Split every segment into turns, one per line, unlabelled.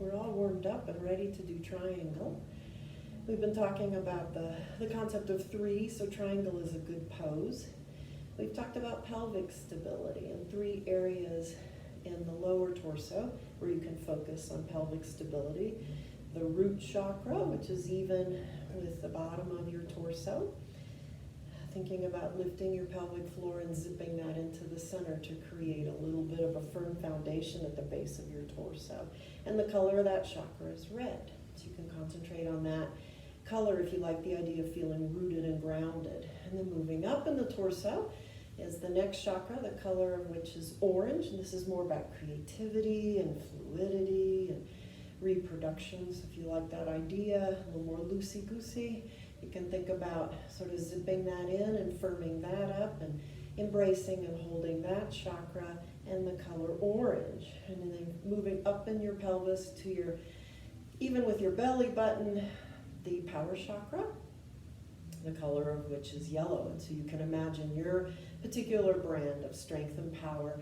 we're all warmed up and ready to do triangle. We've been talking about the concept of three, so triangle is a good pose. We've talked about pelvic stability and 3 areas in the lower torso where you can focus on pelvic stability. The root chakra, which is even with the bottom of your torso. Thinking about lifting your pelvic floor and zipping that into the center to create a little bit of a firm foundation at the base of your torso. And the color of that chakra is red, so you can concentrate on that color if you like the idea of feeling rooted and grounded. And then moving up in the torso is the next chakra, the color of which is orange, and this is more about creativity and fluidity and reproduction. So if you like that idea, a little more loosey-goosey, you can think about sort of zipping that in and firming that up and embracing and holding that chakra and the color orange. And then moving up in your pelvis to your, even with your belly button, the power chakra, the color of which is yellow. And so you can imagine your particular brand of strength and power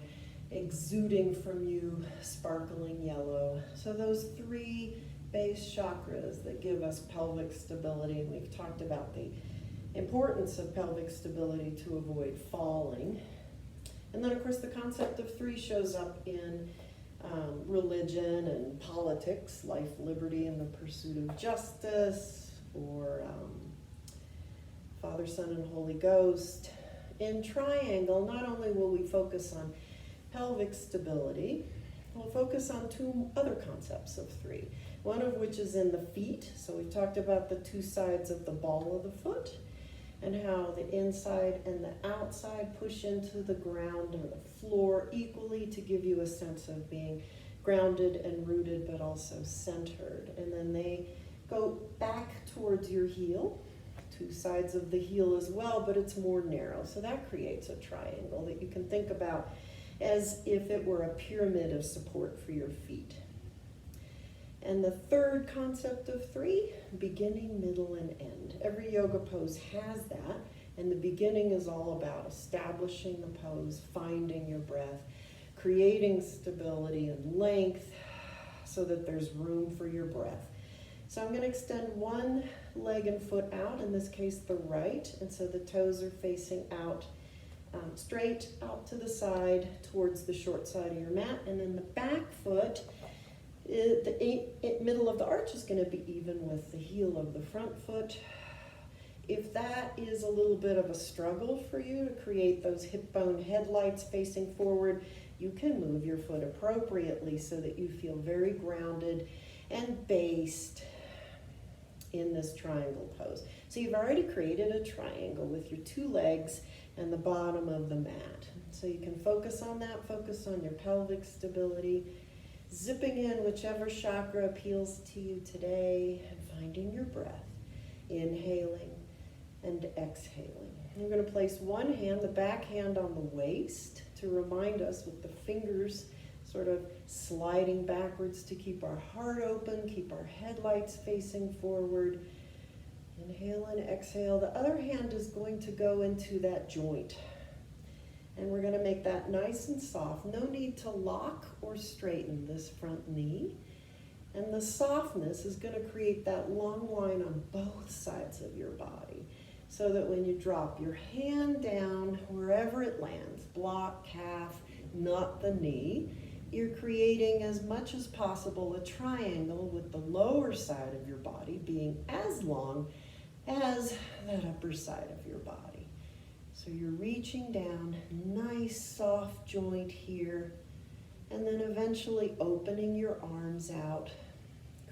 exuding from you, sparkling yellow. So those 3 base chakras that give us pelvic stability, and we've talked about the importance of pelvic stability to avoid falling. And then of course the concept of 3 shows up in religion and politics, life, liberty, and the pursuit of justice, or Father, Son, and Holy Ghost. In triangle, not only will we focus on pelvic stability, we'll focus on 2 other concepts of 3. One of which is in the feet. So we talked about the 2 sides of the ball of the foot and how the inside and the outside push into the ground or the floor equally to give you a sense of being grounded and rooted, but also centered. And then they go back towards your heel, 2 sides of the heel as well, but it's more narrow. So that creates a triangle that you can think about as if it were a pyramid of support for your feet. And the third concept of 3, beginning, middle, and end. Every yoga pose has that, and the beginning is all about establishing the pose, finding your breath, creating stability and length so that there's room for your breath. So I'm going to extend one leg and foot out, in this case the right, and so the toes are facing out, straight out to the side towards the short side of your mat, and then the back foot, the middle of the arch is going to be even with the heel of the front foot. If that is a little bit of a struggle for you to create those hip bone headlights facing forward, you can move your foot appropriately so that you feel very grounded and based in this triangle pose. So you've already created a triangle with your 2 legs and the bottom of the mat. So you can focus on that, focus on your pelvic stability, zipping in whichever chakra appeals to you today, and finding your breath, inhaling and exhaling. You're going to place one hand, the back hand, on the waist to remind us with the fingers sort of sliding backwards to keep our heart open, keep our headlights facing forward. Inhale and exhale. The other hand is going to go into that joint. And we're going to make that nice and soft. No need to lock or straighten this front knee. And the softness is going to create that long line on both sides of your body, so that when you drop your hand down, wherever it lands, block, calf, not the knee, you're creating as much as possible a triangle with the lower side of your body being as long as that upper side of your body. So you're reaching down, nice soft joint here, and then eventually opening your arms out,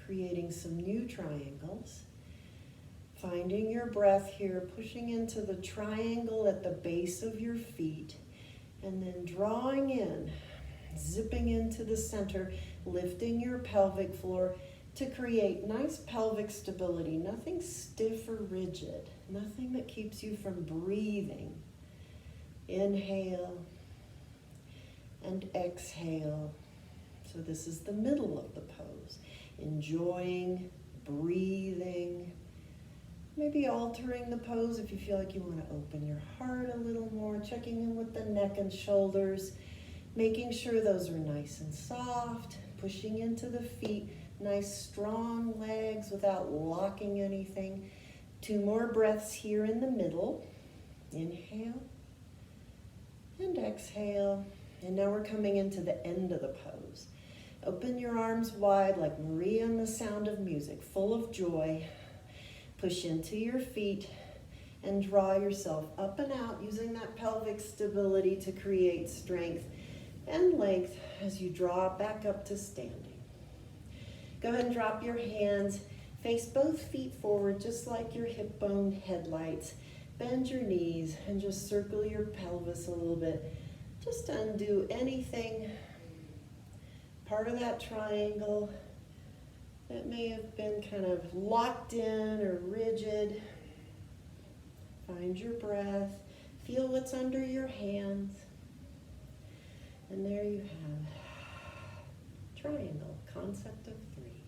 creating some new triangles. Finding your breath here, pushing into the triangle at the base of your feet, and then drawing in, zipping into the center, lifting your pelvic floor to create nice pelvic stability, nothing stiff or rigid, nothing that keeps you from breathing. Inhale and exhale. So this is the middle of the pose. Enjoying, breathing, maybe altering the pose if you feel like you want to open your heart a little more, checking in with the neck and shoulders, making sure those are nice and soft, pushing into the feet, Nice strong legs without locking anything. 2 more breaths here in the middle. Inhale and exhale. And now we're coming into the end of the pose. Open your arms wide like Maria and the Sound of Music, full of joy. Push into your feet and draw yourself up and out using that pelvic stability to create strength and length as you draw back up to standing. Go ahead and drop your hands. Face both feet forward just like your hip bone headlights. Bend your knees and just circle your pelvis a little bit. Just undo anything, part of that triangle that may have been kind of locked in or rigid. Find your breath. Feel what's under your hands. And there you have triangle, concept of 3.